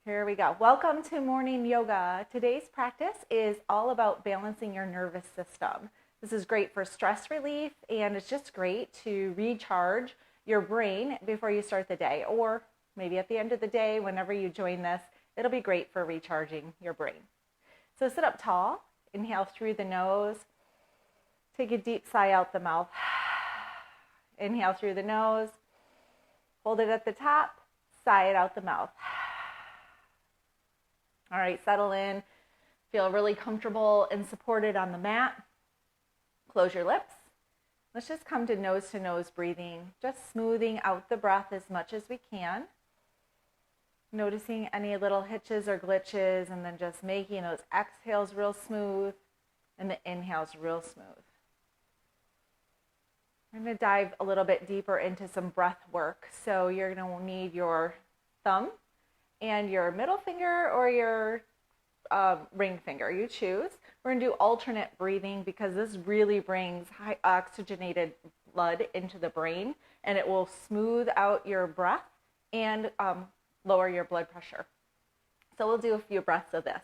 Here we go. Welcome to morning yoga. Today's practice is all about balancing your nervous system. This is great for stress relief, and it's just great to recharge your brain before you start the day, or maybe at the end of the day, whenever you join this, it'll be great for recharging your brain. So sit up tall, inhale through the nose, take a deep sigh out the mouth. Inhale through the nose, hold it at the top, sigh it out the mouth. All right, settle in, feel really comfortable and supported on the mat. Close your lips. Let's just come to nose breathing, just smoothing out the breath as much as we can. Noticing any little hitches or glitches, and then just making those exhales real smooth and the inhales real smooth. I'm going to dive a little bit deeper into some breath work. So you're going to need your thumb and your middle finger or your ring finger, you choose. We're going to do alternate breathing because this really brings high oxygenated blood into the brain, and it will smooth out your breath and lower your blood pressure. So we'll do a few breaths of this.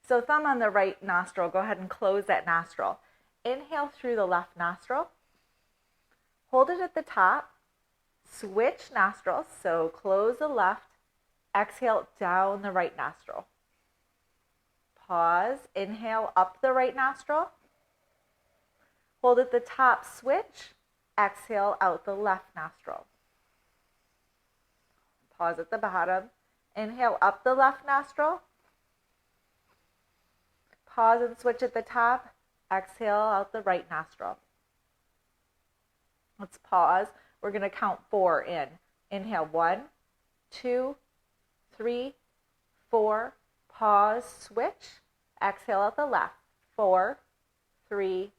So thumb on the right nostril, go ahead and close that nostril. Inhale through the left nostril. Hold it at the top. Switch nostrils, so close the left. Exhale down the right nostril. Pause. Inhale up the right nostril. Hold at the top, switch. Exhale out the left nostril. Pause at the bottom. Inhale up the left nostril. Pause and switch at the top. Exhale out the right nostril. Let's pause. We're going to count 4 in. Inhale 1, 2, 3, 4, pause, switch, exhale out the left, 4, 3,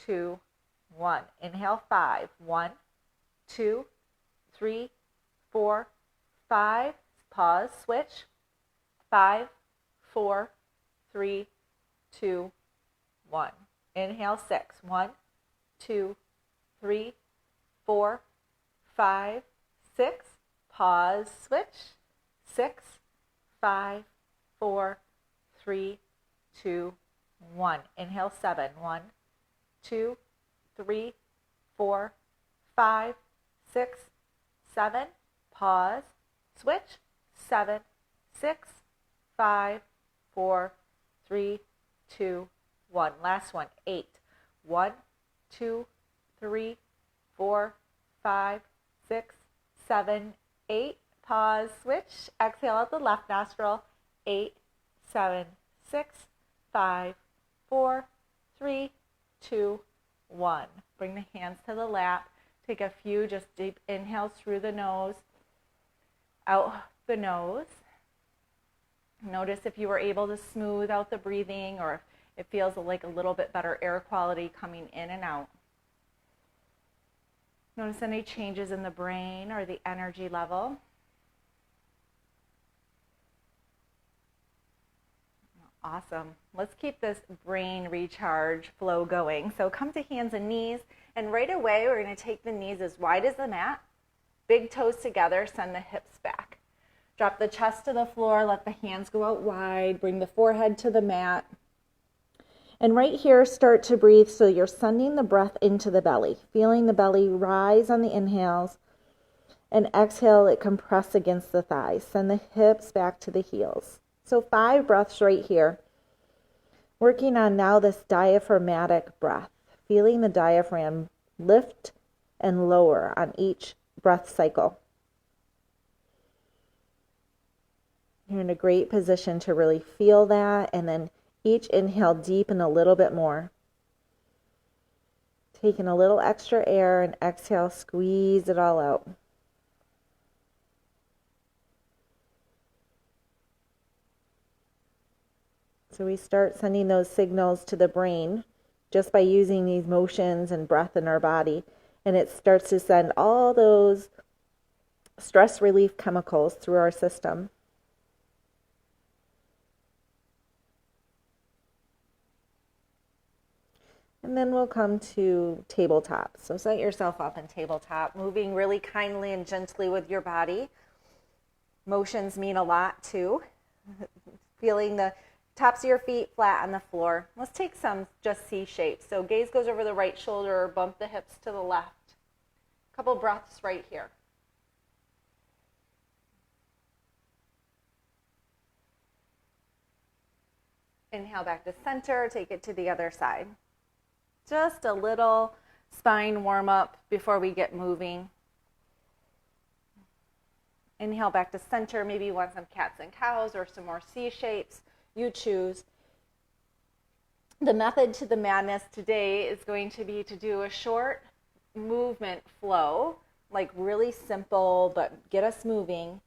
2, 1. Inhale 5, 1, 2, 3, 4, 5, pause, switch, 5, 4, 3, 2, 1. Inhale 6, 1, 2, 3, 4, 5, 6, pause, switch, 6, 5, 4, 3, 2, 1. Inhale 7. 1, 2, 3, 4, 5, 6, 7. Pause. Switch. 7, 6, 5, 4, 3, 2, 1. Last one. 8. 1, 2, 3, 4, 5, 6, 7, 8. Pause, switch, exhale out the left nostril, 8, 7, 6, 5, 4, 3, 2, 1. Bring the hands to the lap. Take a few just deep inhales through the nose, out the nose. Notice if you were able to smooth out the breathing, or if it feels like a little bit better air quality coming in and out. Notice any changes in the brain or the energy level. Awesome. Let's keep this brain recharge flow going. So come to hands and knees, and right away we're going to take the knees as wide as the mat. Big toes together, send the hips back. Drop the chest to the floor, let the hands go out wide, bring the forehead to the mat. And right here, start to breathe so you're sending the breath into the belly, feeling the belly rise on the inhales, and exhale it compress against the thighs. Send the hips back to the heels. So 5 breaths right here. Working on now this diaphragmatic breath, feeling the diaphragm lift and lower on each breath cycle. You're in a great position to really feel that, and then each inhale deepen a little bit more. Taking a little extra air, and exhale, squeeze it all out. So we start sending those signals to the brain just by using these motions and breath in our body. And it starts to send all those stress relief chemicals through our system. And then we'll come to tabletop. So set yourself up in tabletop, moving really kindly and gently with your body. Motions mean a lot too. Feeling the tops of your feet flat on the floor. Let's take some just C shapes. So gaze goes over the right shoulder, bump the hips to the left. Couple breaths right here. Inhale back to center, take it to the other side. Just a little spine warm up before we get moving. Inhale back to center. Maybe you want some cats and cows or some more C shapes. You choose. The method to the madness today is going to be to do a short movement flow, like really simple, but get us moving.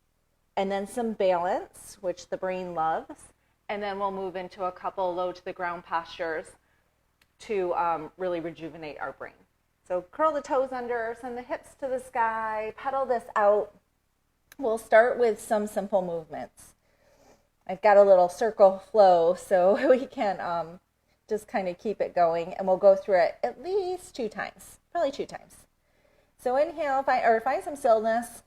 And then some balance, which the brain loves. And then we'll move into a couple low to the ground postures to really rejuvenate our brain. So curl the toes under, send the hips to the sky, pedal this out. We'll start with some simple movements. I've got a little circle flow so we can just kind of keep it going, and we'll go through it at least 2 times, probably 2 times. So inhale, find some stillness.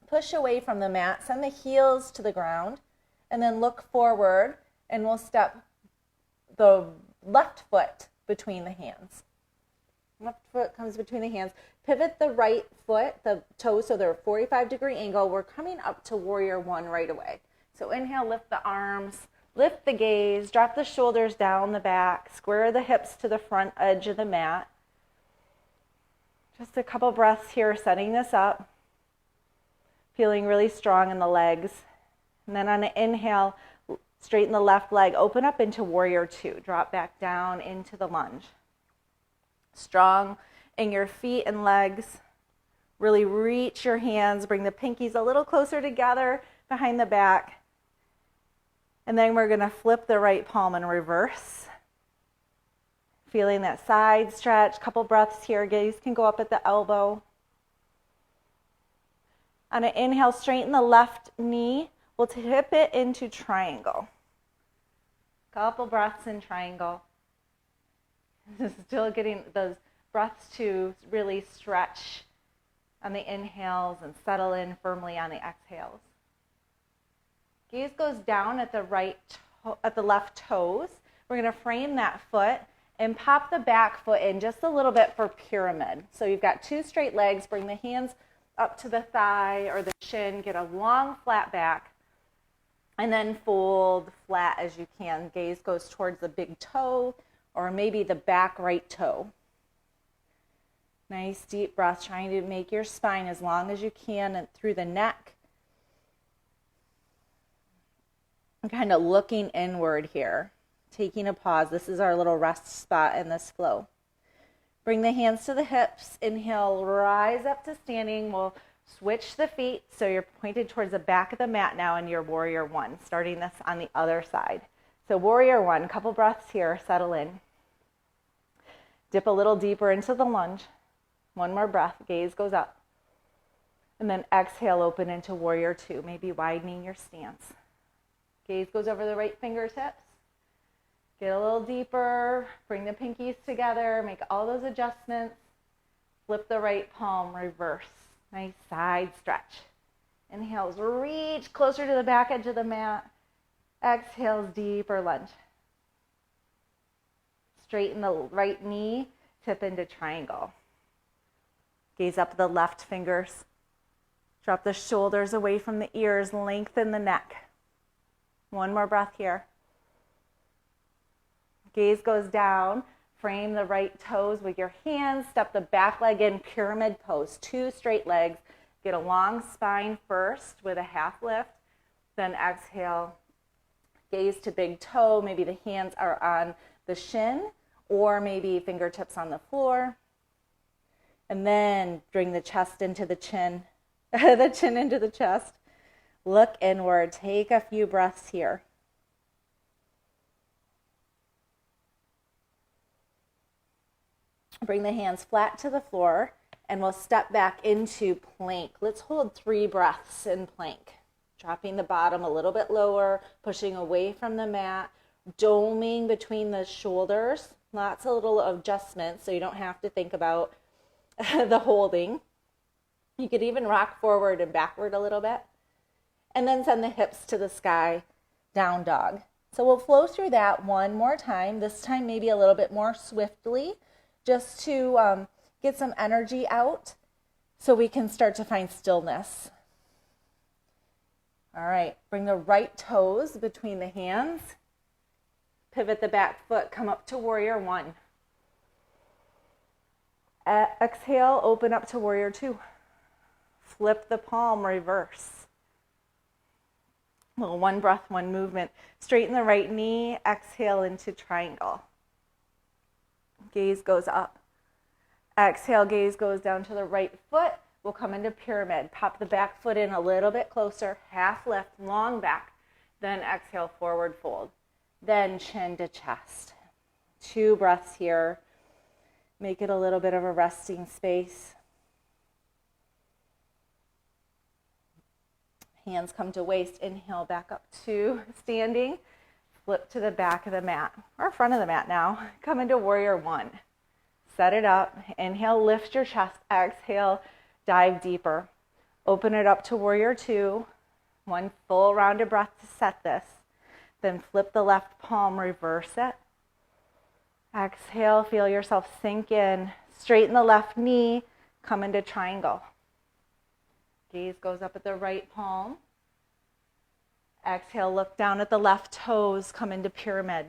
Push away from the mat, send the heels to the ground, and then look forward, and we'll step the left foot between the hands. Left foot comes between the hands. Pivot the right foot, the toes, so they're a 45-degree angle. We're coming up to warrior 1 right away. So inhale, lift the arms, lift the gaze, drop the shoulders down the back, square the hips to the front edge of the mat. Just a couple breaths here, setting this up. Feeling really strong in the legs. And then on an inhale, straighten the left leg, open up into warrior 2. Drop back down into the lunge. Strong in your feet and legs. Really reach your hands, bring the pinkies a little closer together behind the back. And then we're going to flip the right palm in reverse. Feeling that side stretch, couple breaths here. Gaze can go up at the elbow. On an inhale, straighten the left knee. We'll tip it into triangle. Couple breaths in triangle. Still getting those breaths to really stretch on the inhales and settle in firmly on the exhales. Gaze goes down at the left toes. We're going to frame that foot and pop the back foot in just a little bit for pyramid. So you've got 2 straight legs. Bring the hands up to the thigh or the shin. Get a long flat back. And then fold flat as you can. Gaze goes towards the big toe or maybe the back right toe. Nice deep breath, trying to make your spine as long as you can and through the neck. I'm kind of looking inward here, taking a pause. This is our little rest spot in this flow. Bring the hands to the hips. Inhale, rise up to standing. We'll switch the feet so you're pointed towards the back of the mat now in your warrior 1, starting this on the other side. So warrior 1, couple breaths here, settle in. Dip a little deeper into the lunge. 1 more breath, gaze goes up. And then exhale, open into warrior 2, maybe widening your stance. Gaze goes over the right fingertips. Get a little deeper, bring the pinkies together, make all those adjustments. Flip the right palm, reverse. Nice side stretch. Inhales, reach closer to the back edge of the mat. Exhales, deeper lunge. Straighten the right knee, tip into triangle. Gaze up the left fingers. Drop the shoulders away from the ears, lengthen the neck. 1 more breath here. Gaze goes down. Frame the right toes with your hands. Step the back leg in, pyramid pose. 2 straight legs. Get a long spine first with a half lift. Then exhale. Gaze to big toe. Maybe the hands are on the shin or maybe fingertips on the floor. And then bring the chest into the chin. The chin into the chest. Look inward. Take a few breaths here. Bring the hands flat to the floor, and we'll step back into plank. Let's hold 3 breaths in plank. Dropping the bottom a little bit lower, pushing away from the mat, doming between the shoulders. Lots of little adjustments, so you don't have to think about the holding. You could even rock forward and backward a little bit. and then send the hips to the sky, down dog. So we'll flow through that one more time, this time maybe a little bit more swiftly, just to get some energy out so we can start to find stillness. All right, bring the right toes between the hands. Pivot the back foot, come up to warrior one. Exhale, open up to warrior two. Flip the palm, reverse. Well, one breath, one movement. Straighten the right knee, exhale into triangle. Gaze goes up. Exhale, gaze goes down to the right foot. We'll come into pyramid. Pop the back foot in a little bit closer. Half lift, long back. Then exhale, forward fold. Then chin to chest. 2 breaths here. Make it a little bit of a resting space. Hands come to waist. Inhale, back up to standing. Flip to the back of the mat, or front of the mat now. Come into warrior one. Set it up. Inhale, lift your chest. Exhale, dive deeper. Open it up to warrior two. 1 full round of breath to set this. Then flip the left palm, reverse it. Exhale, feel yourself sink in. Straighten the left knee, come into triangle. Gaze goes up at the right palm. Exhale, look down at the left toes, come into pyramid.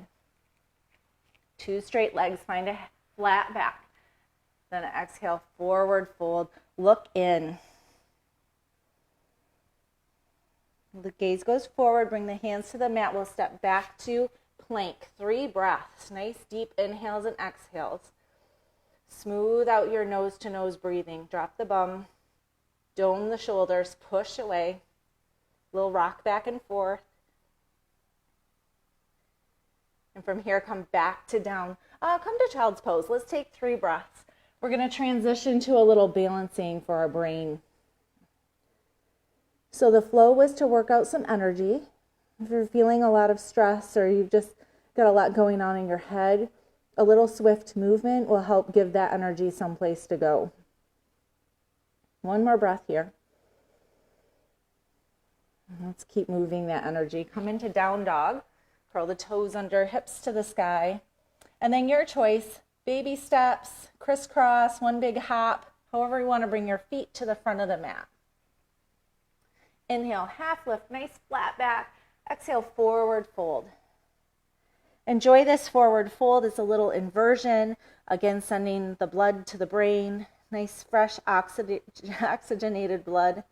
2 straight legs, find a flat back. Then exhale, forward fold, look in. The gaze goes forward, bring the hands to the mat. We'll step back to plank. 3 breaths, nice deep inhales and exhales. Smooth out your nose to nose breathing. Drop the bum, dome the shoulders, push away. Little rock back and forth. And from here, come back to down. Come to child's pose. Let's take 3 breaths. We're going to transition to a little balancing for our brain. So the flow was to work out some energy. If you're feeling a lot of stress or you've just got a lot going on in your head, a little swift movement will help give that energy someplace to go. 1 more breath here. Let's keep moving that energy. Come into down dog. Curl the toes under, hips to the sky. And then your choice, baby steps, crisscross, 1 big hop, however you want to bring your feet to the front of the mat. Inhale, half lift, nice flat back. Exhale, forward fold. Enjoy this forward fold. It's a little inversion. Again, sending the blood to the brain. Nice, fresh, oxygenated blood.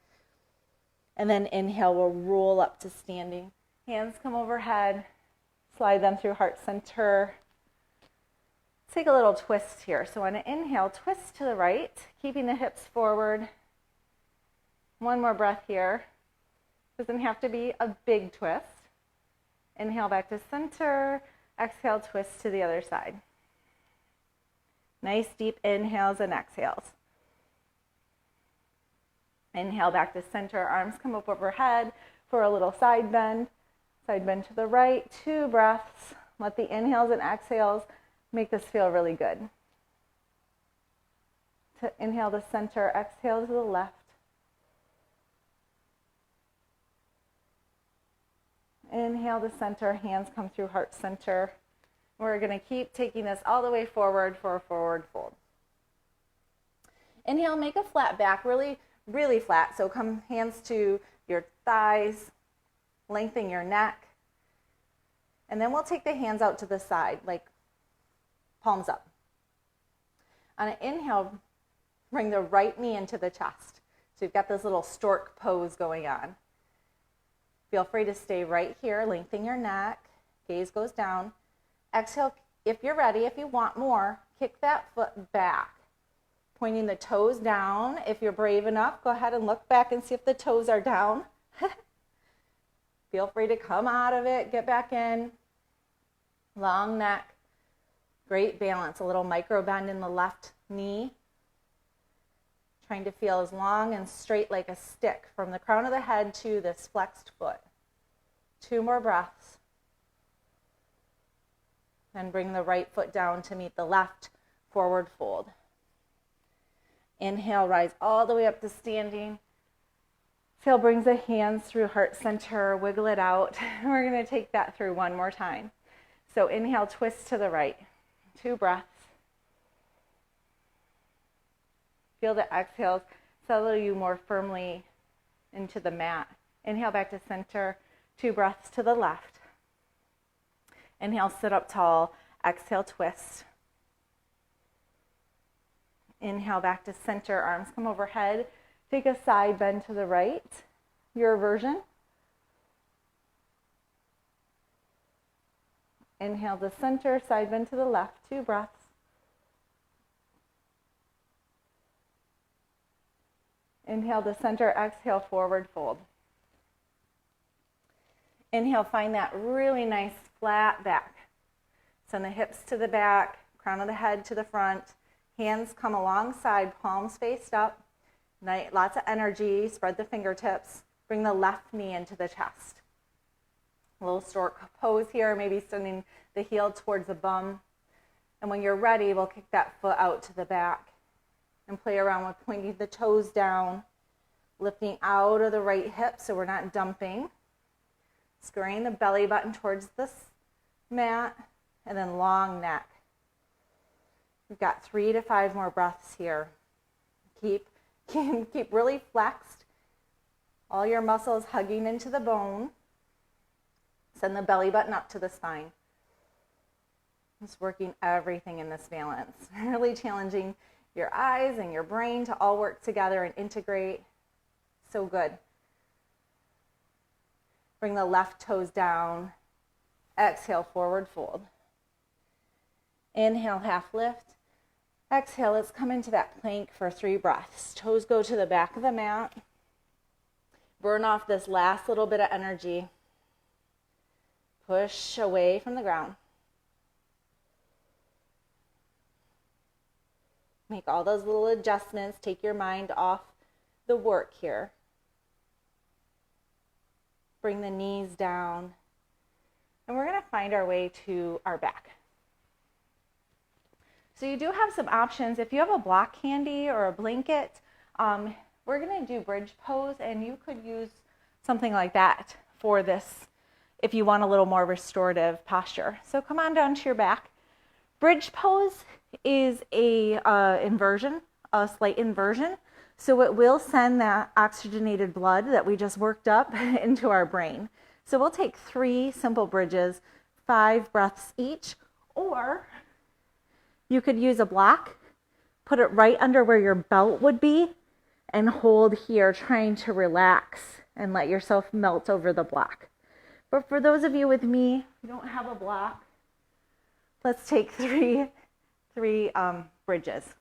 And then inhale, we'll roll up to standing. Hands come overhead. Slide them through heart center. Let's take a little twist here. So on an inhale, twist to the right, keeping the hips forward. 1 more breath here. Doesn't have to be a big twist. Inhale back to center. Exhale, twist to the other side. Nice deep inhales and exhales. Inhale back to center. Arms come up overhead for a little side bend. Side bend to the right. 2 breaths. Let the inhales and exhales make this feel really good. To inhale to center, exhale to the left. Inhale to center, hands come through heart center. We're going to keep taking this all the way forward for a forward fold. Inhale, make a flat back, really, really flat. So come hands to your thighs, lengthen your neck. And then we'll take the hands out to the side, like palms up. On an inhale, bring the right knee into the chest. So you've got this little stork pose going on. Feel free to stay right here, lengthen your neck, gaze goes down. Exhale, if you're ready, if you want more, kick that foot back, pointing the toes down. If you're brave enough, go ahead and look back and see if the toes are down. Feel free to come out of it, get back in. Long neck, great balance, a little micro bend in the left knee. Trying to feel as long and straight like a stick from the crown of the head to this flexed foot. 2 more breaths. Then bring the right foot down to meet the left, forward fold. Inhale, rise all the way up to standing. Exhale, brings the hands through heart center, wiggle it out. We're going to take that through one more time. So inhale, twist to the right. 2 breaths. Feel the exhales settle you more firmly into the mat. Inhale back to center. 2 breaths to the left. Inhale, sit up tall. Exhale, twist. Inhale back to center. Arms come overhead. Take a side bend to the right. Your version. Inhale to center. Side bend to the left. 2 breaths. Inhale to center. Exhale, forward fold. Inhale, find that really nice flat back. Send the hips to the back, crown of the head to the front. Hands come alongside, palms faced up. Lots of energy, spread the fingertips. Bring the left knee into the chest. A little stork pose here, maybe sending the heel towards the bum. And when you're ready, we'll kick that foot out to the back and play around with pointing the toes down, lifting out of the right hip so we're not dumping. Scurrying the belly button towards the mat, and then long neck. We've got 3 to 5 more breaths here. Keep really flexed. All your muscles hugging into the bone. Send the belly button up to the spine. Just working everything in this balance. Really challenging your eyes and your brain to all work together and integrate. So good. Bring the left toes down. Exhale, forward fold. Inhale, half lift. Exhale, let's come into that plank for 3 breaths. Toes go to the back of the mat. Burn off this last little bit of energy. Push away from the ground. Make all those little adjustments. Take your mind off the work here. Bring the knees down. And we're going to find our way to our back. So you do have some options. If you have a block handy or a blanket, we're going to do bridge pose, and you could use something like that for this if you want a little more restorative posture. So come on down to your back. Bridge pose is a slight inversion. So it will send that oxygenated blood that we just worked up into our brain. So we'll take 3 simple bridges, 5 breaths each, or you could use a block, put it right under where your belt would be, and hold here, trying to relax and let yourself melt over the block. But for those of you with me who don't have a block, let's take three bridges.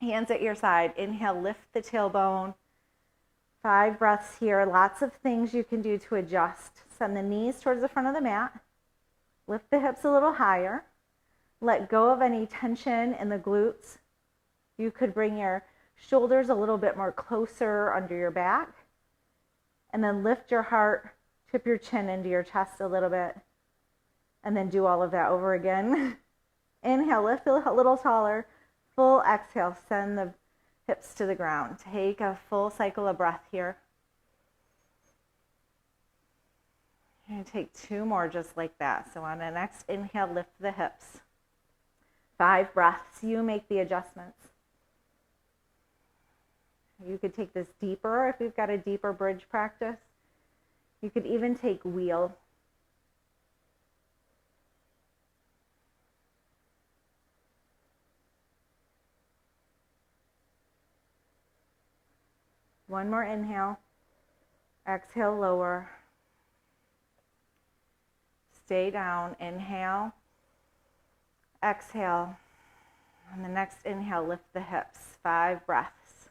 Hands at your side. Inhale, lift the tailbone. 5 breaths here. Lots of things you can do to adjust. Send the knees towards the front of the mat. Lift the hips a little higher. Let go of any tension in the glutes. You could bring your shoulders a little bit more closer under your back. And then lift your heart, tip your chin into your chest a little bit. And then do all of that over again. Inhale, lift a little taller. Full exhale, send the hips to the ground. Take a full cycle of breath here. And take 2 more just like that. So on the next inhale, lift the hips. 5 breaths, you make the adjustments. You could take this deeper if you've got a deeper bridge practice. You could even take wheel. One more inhale. Exhale, lower. Stay down. Inhale. Exhale. On the next inhale, lift the hips. 5 breaths.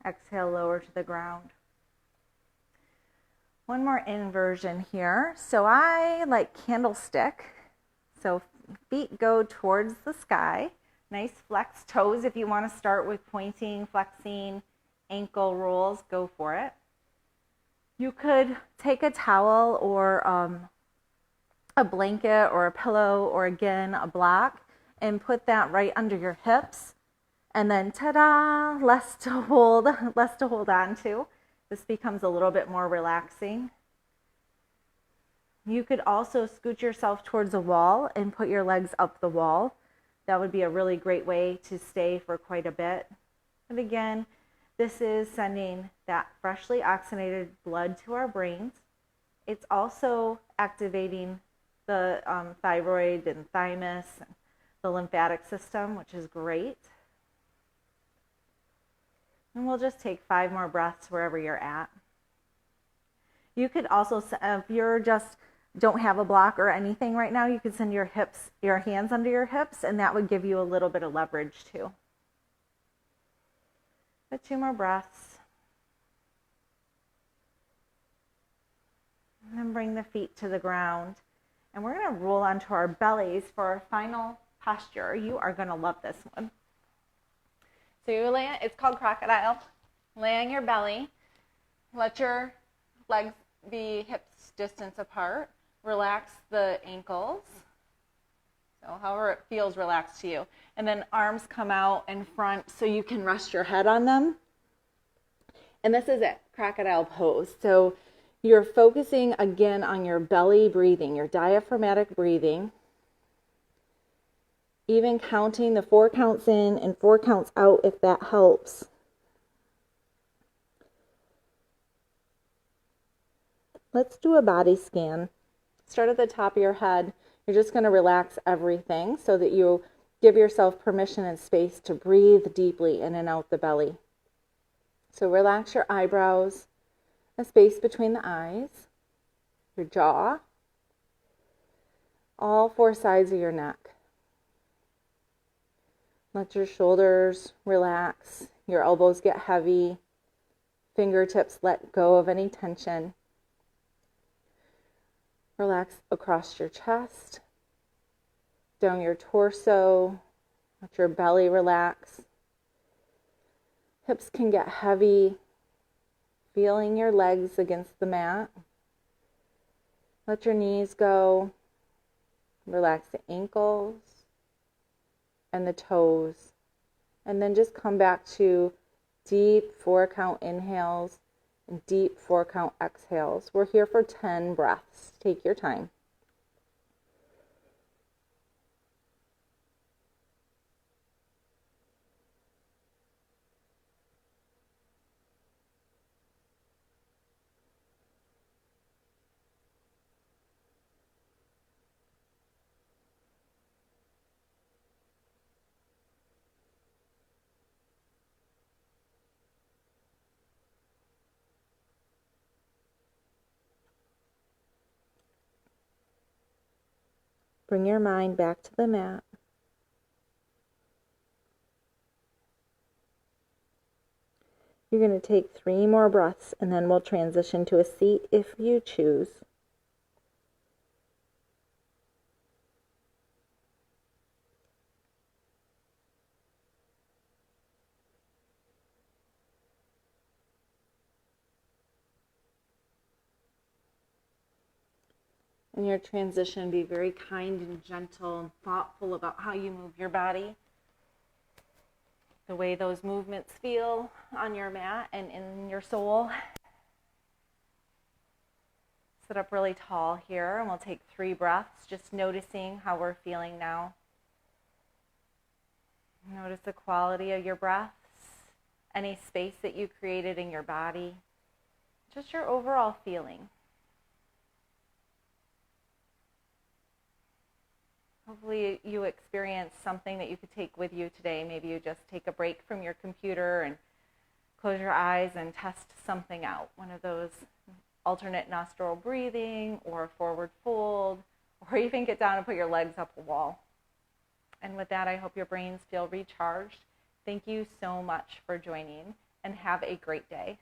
Exhale, lower to the ground. One more inversion here. So I like candlestick. So feet go towards the sky. Nice flexed toes. If you want to start with pointing, flexing, ankle rolls, go for it. You could take a towel or a blanket or a pillow or again a block and put that right under your hips, and then ta-da, less to hold on to. This becomes a little bit more relaxing. You could also scoot yourself towards a wall and put your legs up the wall. That would be a really great way to stay for quite a bit. And again, this is sending that freshly oxygenated blood to our brains. It's also activating the thyroid and thymus, and the lymphatic system, which is great. And we'll just take 5 more breaths wherever you're at. You could also, if you're just don't have a block or anything right now, you could send your hands under your hips, and that would give you a little bit of leverage too. But 2 more breaths. And then bring the feet to the ground. And we're going to roll onto our bellies for our final posture. You are going to love this one. So you lay, it's called crocodile. Lay on your belly. Let your legs be hips distance apart. Relax the ankles. So however it feels relaxed to you. And then arms come out in front so you can rest your head on them. And this is it, crocodile pose. So you're focusing again on your belly breathing, your diaphragmatic breathing. Even counting the 4 counts in and 4 counts out if that helps. Let's do a body scan. Start at the top of your head. You're just going to relax everything so that you give yourself permission and space to breathe deeply in and out the belly. So relax your eyebrows, the space between the eyes, your jaw, all 4 sides of your neck. Let your shoulders relax, your elbows get heavy, fingertips let go of any tension. Relax across your chest, down your torso, let your belly relax. Hips can get heavy, feeling your legs against the mat. Let your knees go. Relax the ankles and the toes. And then just come back to deep 4 count inhales and deep 4 count exhales. We're here for 10 breaths. Take your time. Bring your mind back to the mat. You're going to take 3 more breaths and then we'll transition to a seat if you choose. In your transition, be very kind and gentle and thoughtful about how you move your body, the way those movements feel on your mat and in your soul. Sit up really tall here, and we'll take 3 breaths, just noticing how we're feeling now. Notice the quality of your breaths, any space that you created in your body, just your overall feeling. Hopefully you experienced something that you could take with you today. Maybe you just take a break from your computer and close your eyes and test something out. One of those alternate nostril breathing or forward fold, or even get down and put your legs up a wall. And with that, I hope your brains feel recharged. Thank you so much for joining, and have a great day.